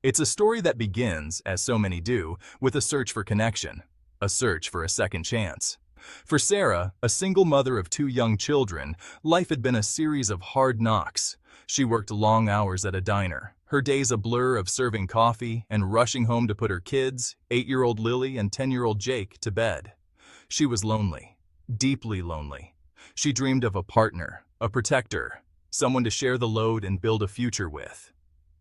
It's a story that begins, as so many do, with a search for connection, a search for a second chance. For Sarah, a single mother of two young children, life had been a series of hard knocks. She worked long hours at a diner, her days a blur of serving coffee and rushing home to put her kids, 8-year-old Lily and 10-year-old Jake, to bed. She was lonely, deeply lonely. She dreamed of a partner, a protector, someone to share the load and build a future with.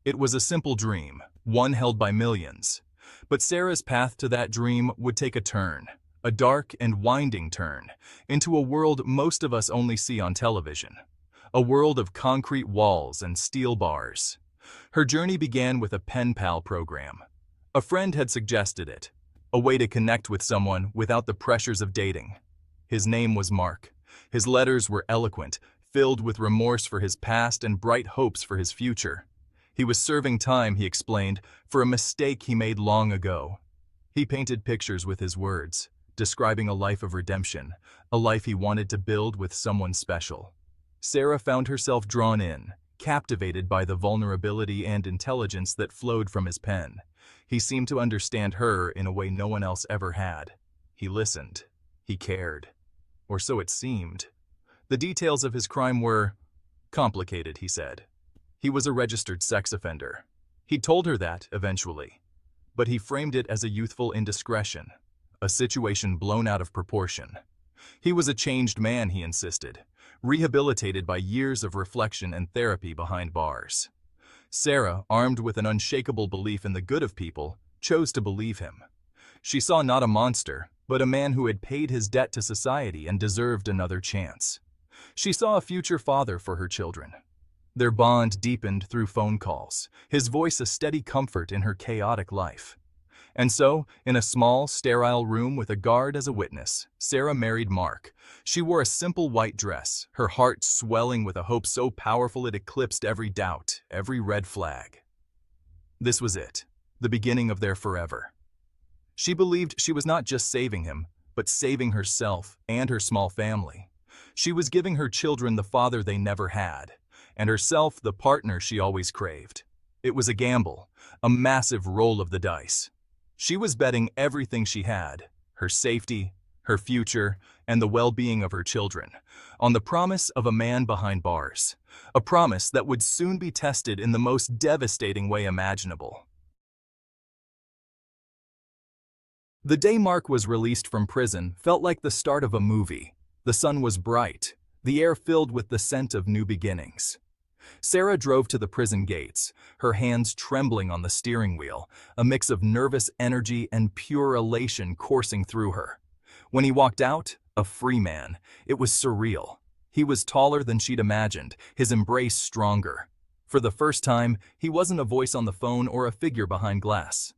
It was a simple dream, one held by millions. But Sarah's path to that dream would take a turn, a dark and winding turn, into a world most of us only see on television. A world of concrete walls and steel bars. Her journey began with a pen pal program. A friend had suggested it, a way to connect with someone without the pressures of dating. His name was Mark. His letters were eloquent, filled with remorse for his past and bright hopes for his future. He was serving time, he explained, for a mistake he made long ago. He painted pictures with his words, describing a life of redemption, a life he wanted to build with someone special. Sarah found herself drawn in, captivated by the vulnerability and intelligence that flowed from his pen. He seemed to understand her in a way no one else ever had. He listened. He cared. Or so it seemed. The details of his crime were complicated, he said. He was a registered sex offender. He told her that, eventually. But he framed it as a youthful indiscretion, a situation blown out of proportion. He was a changed man, he insisted, rehabilitated by years of reflection and therapy behind bars. Sarah, armed with an unshakable belief in the good of people, chose to believe him. She saw not a monster, but a man who had paid his debt to society and deserved another chance. She saw a future father for her children. Their bond deepened through phone calls, his voice a steady comfort in her chaotic life. And so, in a small, sterile room with a guard as a witness, Sarah married Mark. She wore a simple white dress, her heart swelling with a hope so powerful it eclipsed every doubt, every red flag. This was it, the beginning of their forever. She believed she was not just saving him, but saving herself and her small family. She was giving her children the father they never had, and herself the partner she always craved. It was a gamble, a massive roll of the dice. She was betting everything she had, her safety, her future, and the well-being of her children, on the promise of a man behind bars, a promise that would soon be tested in the most devastating way imaginable. The day Mark was released from prison felt like the start of a movie. The sun was bright, the air filled with the scent of new beginnings. Sarah drove to the prison gates, her hands trembling on the steering wheel, a mix of nervous energy and pure elation coursing through her. When he walked out, a free man, it was surreal. He was taller than she'd imagined, his embrace stronger. For the first time, he wasn't a voice on the phone or a figure behind glass.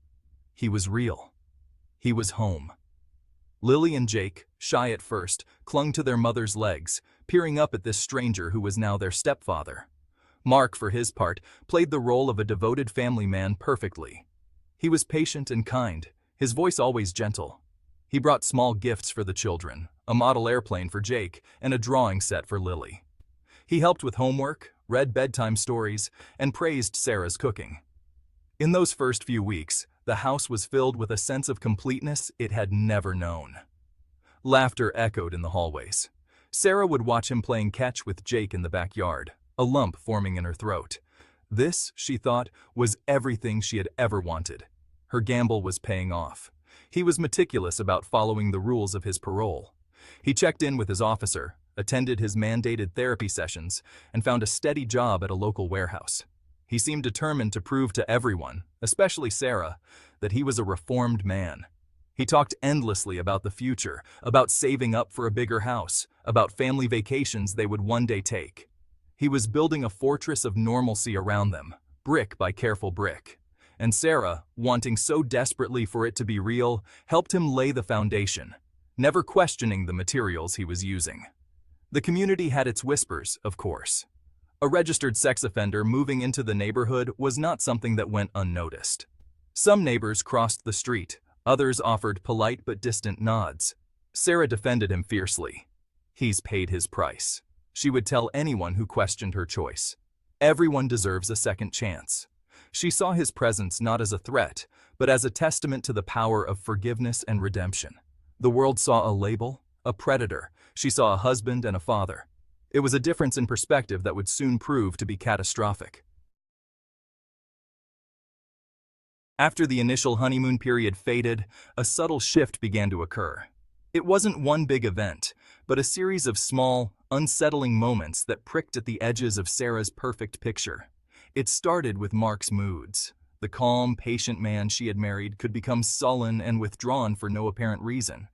He was real. He was home. Lily and Jake, shy at first, clung to their mother's legs, peering up at this stranger who was now their stepfather. Mark, for his part, played the role of a devoted family man perfectly. He was patient and kind, his voice always gentle. He brought small gifts for the children, a model airplane for Jake, and a drawing set for Lily. He helped with homework, read bedtime stories, and praised Sarah's cooking. In those first few weeks, the house was filled with a sense of completeness it had never known. Laughter echoed in the hallways. Sarah would watch him playing catch with Jake in the backyard, a lump forming in her throat. This, she thought, was everything she had ever wanted. Her gamble was paying off. He was meticulous about following the rules of his parole. He checked in with his officer, attended his mandated therapy sessions, and found a steady job at a local warehouse. He seemed determined to prove to everyone, especially Sarah, that he was a reformed man. He talked endlessly about the future, about saving up for a bigger house, about family vacations they would one day take. He was building a fortress of normalcy around them, brick by careful brick. And Sarah, wanting so desperately for it to be real, helped him lay the foundation, never questioning the materials he was using. The community had its whispers, of course. A registered sex offender moving into the neighborhood was not something that went unnoticed. Some neighbors crossed the street, others offered polite but distant nods. Sarah defended him fiercely. He's paid his price, she would tell anyone who questioned her choice. Everyone deserves a second chance. She saw his presence not as a threat, but as a testament to the power of forgiveness and redemption. The world saw a label, a predator. She saw a husband and a father. It was a difference in perspective that would soon prove to be catastrophic. After the initial honeymoon period faded, a subtle shift began to occur. It wasn't one big event, but a series of small, unsettling moments that pricked at the edges of Sarah's perfect picture. It started with Mark's moods. The calm, patient man she had married could become sullen and withdrawn for no apparent reason.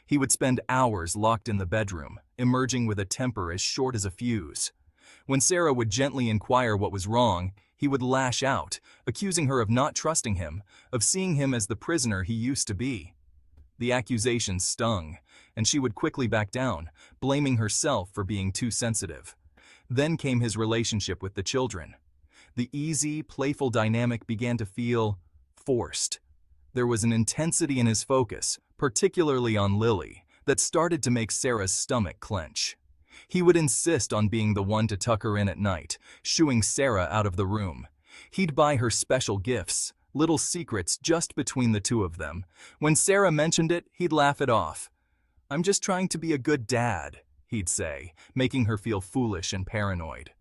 He would spend hours locked in the bedroom, emerging with a temper as short as a fuse. When Sarah would gently inquire what was wrong, he would lash out, accusing her of not trusting him, of seeing him as the prisoner he used to be. The accusations stung, and she would quickly back down, blaming herself for being too sensitive. Then came his relationship with the children. The easy, playful dynamic began to feel forced. There was an intensity in his focus, particularly on Lily, that started to make Sarah's stomach clench. He would insist on being the one to tuck her in at night, shooing Sarah out of the room. He'd buy her special gifts, little secrets just between the two of them. When Sarah mentioned it, he'd laugh it off. "I'm just trying to be a good dad," he'd say, making her feel foolish and paranoid.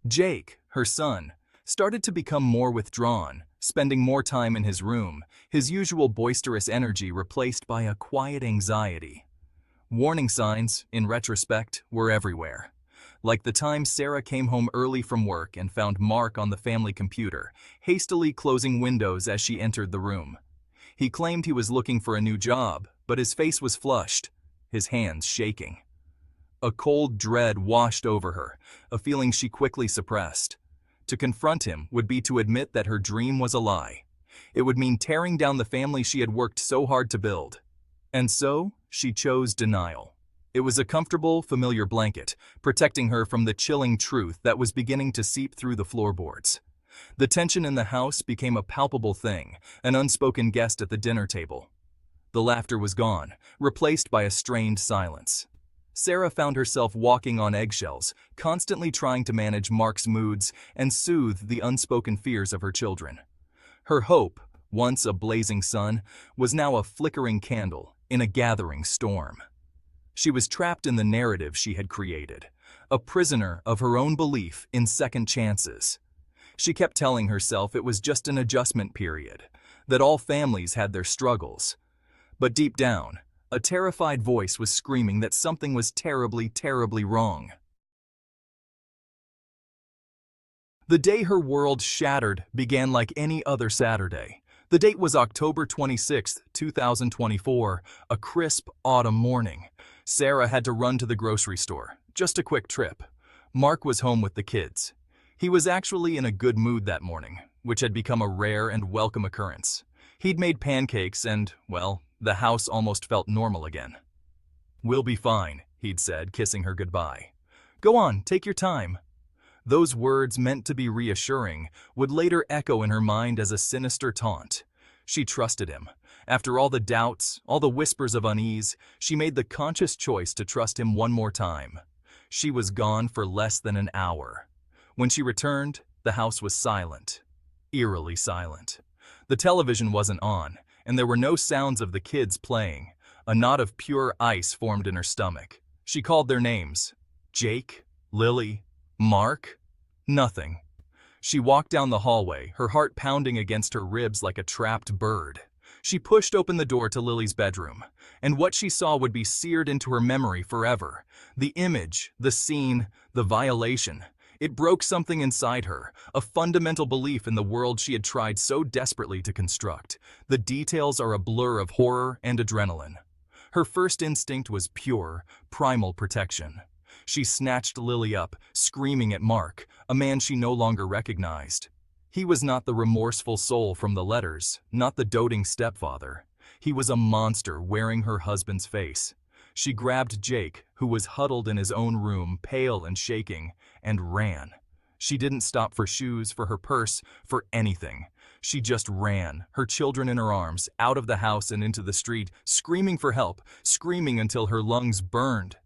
Jake, her son, started to become more withdrawn, spending more time in his room, his usual boisterous energy replaced by a quiet anxiety. Warning signs, in retrospect, were everywhere. Like the time Sarah came home early from work and found Mark on the family computer, hastily closing windows as she entered the room. He claimed he was looking for a new job, but his face was flushed, his hands shaking. A cold dread washed over her, a feeling she quickly suppressed. To confront him would be to admit that her dream was a lie. It would mean tearing down the family she had worked so hard to build. And so, she chose denial. It was a comfortable, familiar blanket, protecting her from the chilling truth that was beginning to seep through the floorboards. The tension in the house became a palpable thing, an unspoken guest at the dinner table. The laughter was gone, replaced by a strained silence. Sarah found herself walking on eggshells, constantly trying to manage Mark's moods and soothe the unspoken fears of her children. Her hope, once a blazing sun, was now a flickering candle in a gathering storm. She was trapped in the narrative she had created, a prisoner of her own belief in second chances. She kept telling herself it was just an adjustment period, that all families had their struggles. But deep down, a terrified voice was screaming that something was terribly, terribly wrong. The day her world shattered began like any other Saturday. The date was October 26, 2024, a crisp autumn morning. Sarah had to run to the grocery store, just a quick trip. Mark was home with the kids. He was actually in a good mood that morning, which had become a rare and welcome occurrence. He'd made pancakes and, well, the house almost felt normal again. "We'll be fine," he'd said, kissing her goodbye. "Go on, take your time." Those words, meant to be reassuring, would later echo in her mind as a sinister taunt. She trusted him. After all the doubts, all the whispers of unease, she made the conscious choice to trust him one more time. She was gone for less than an hour. When she returned, the house was silent, eerily silent. The television wasn't on, and there were no sounds of the kids playing. A knot of pure ice formed in her stomach. She called their names. Jake, Lily, Mark? Nothing. She walked down the hallway, her heart pounding against her ribs like a trapped bird. She pushed open the door to Lily's bedroom, and what she saw would be seared into her memory forever. The image, the scene, the violation. It broke something inside her, a fundamental belief in the world she had tried so desperately to construct. The details are a blur of horror and adrenaline. Her first instinct was pure, primal protection. She snatched Lily up, screaming at Mark, a man she no longer recognized. He was not the remorseful soul from the letters, not the doting stepfather. He was a monster wearing her husband's face. She grabbed Jake, who was huddled in his own room, pale and shaking, and ran. She didn't stop for shoes, for her purse, for anything. She just ran, her children in her arms, out of the house and into the street, screaming for help, screaming until her lungs burned.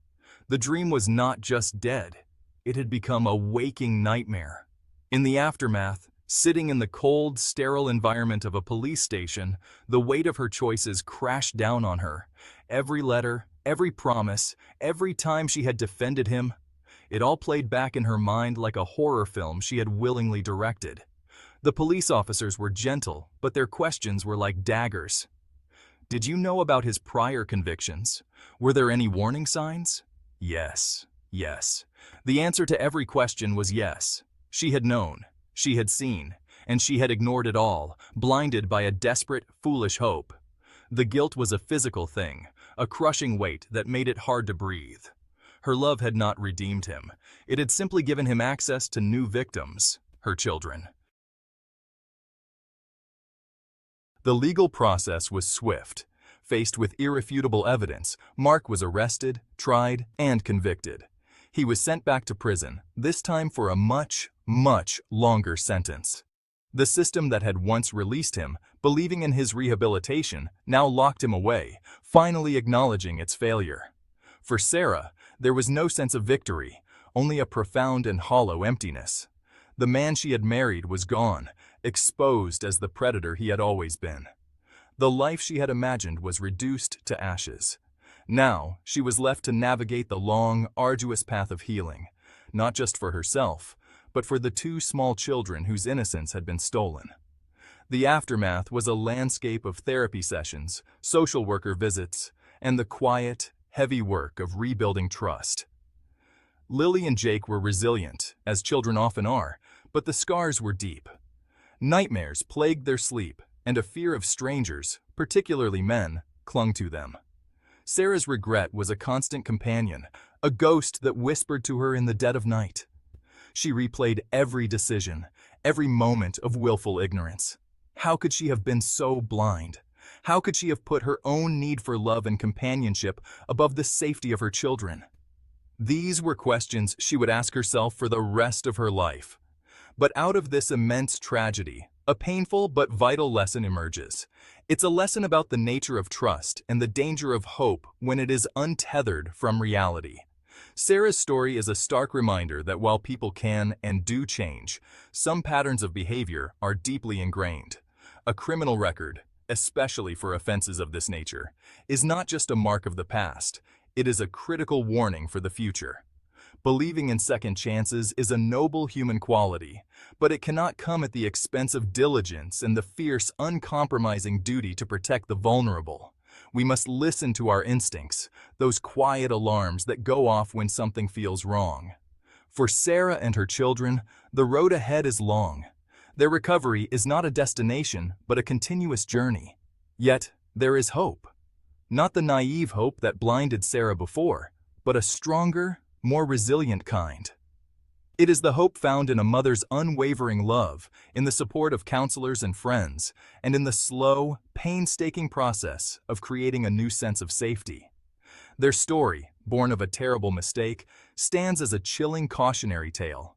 The dream was not just dead. It had become a waking nightmare. In the aftermath, Sitting in the cold, sterile environment of a police station, the weight of her choices crashed down on her. Every letter, every promise, every time she had defended him, it all played back in her mind like a horror film she had willingly directed. The police officers were gentle, but their questions were like daggers. Did you know about his prior convictions? Were there any warning signs? Yes, yes. The answer to every question was yes. She had known, she had seen, and she had ignored it all, blinded by a desperate, foolish hope. The guilt was a physical thing, a crushing weight that made it hard to breathe. Her love had not redeemed him. It had simply given him access to new victims, her children. The legal process was swift. Faced with irrefutable evidence, Mark was arrested, tried, and convicted. He was sent back to prison, this time for a much, much longer sentence. The system that had once released him, believing in his rehabilitation, now locked him away, finally acknowledging its failure. For Sarah, there was no sense of victory, only a profound and hollow emptiness. The man she had married was gone, exposed as the predator he had always been. The life she had imagined was reduced to ashes. Now, she was left to navigate the long, arduous path of healing, not just for herself, but for the two small children whose innocence had been stolen. The aftermath was a landscape of therapy sessions, social worker visits, and the quiet, heavy work of rebuilding trust. Lily and Jake were resilient, as children often are, but the scars were deep. Nightmares plagued their sleep, and a fear of strangers, particularly men, clung to them. Sarah's regret was a constant companion, a ghost that whispered to her in the dead of night. She replayed every decision, every moment of willful ignorance. How could she have been so blind? How could she have put her own need for love and companionship above the safety of her children? These were questions she would ask herself for the rest of her life. But out of this immense tragedy, a painful but vital lesson emerges. It's a lesson about the nature of trust and the danger of hope when it is untethered from reality. Sarah's story is a stark reminder that while people can and do change, some patterns of behavior are deeply ingrained. A criminal record, especially for offenses of this nature, is not just a mark of the past, it is a critical warning for the future. Believing in second chances is a noble human quality, but it cannot come at the expense of diligence and the fierce, uncompromising duty to protect the vulnerable. We must listen to our instincts, those quiet alarms that go off when something feels wrong. For Sarah and her children, the road ahead is long. Their recovery is not a destination, but a continuous journey. Yet, there is hope. Not the naive hope that blinded Sarah before, but a stronger, more resilient kind. It is the hope found in a mother's unwavering love, in the support of counselors and friends, and in the slow, painstaking process of creating a new sense of safety. Their story, born of a terrible mistake, stands as a chilling cautionary tale.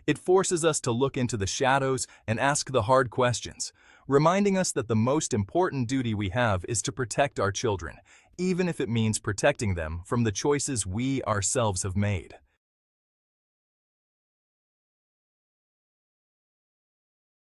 It forces us to look into the shadows and ask the hard questions, reminding us that the most important duty we have is to protect our children, even if it means protecting them from the choices we ourselves have made.